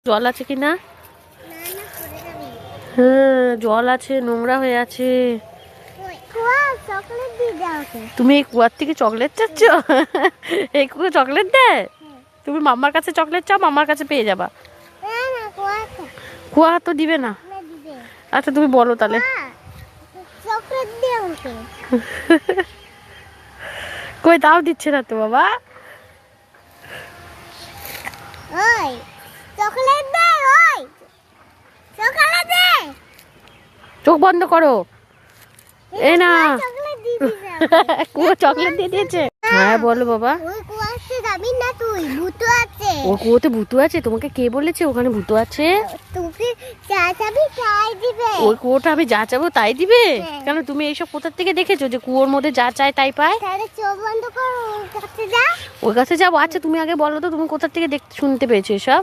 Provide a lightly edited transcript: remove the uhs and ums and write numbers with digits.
জল আছে কি না? হ্যাঁ জল আছে, নোংরা হয়ে আছে। তুমি এই কুয়ার থেকে চকলেট চাচ্ছ? এই কুয়ো চকলেট দেয়? তুমি মাম্মার কাছে চকলেট চাও, মাম্মার কাছে পেয়ে যাবা। কুয়া তো দিবে না। আচ্ছা তুমি বলো তাহলে। কই তাও দিচ্ছে না তো বাবা। চোখ বন্ধ করো। এই না কুয়ো চকলেট দিয়ে দিয়েছে। হ্যাঁ বলো বাবা। ও কুয়োতে ভূত আছে? তোমাকে কে বলেছে ওখানে ভূত আছে? ওই কুয়োটা আমি যা চাবো তাই দিবে? কেন তুমি এইসব কোথা থেকে দেখেছো যে কুয়োর মধ্যে যা চায় তাই পায়? ওর কাছে যাবো। আচ্ছা তুমি আগে বলো তো তুমি কোথা থেকে শুনতে পেয়েছো এসব?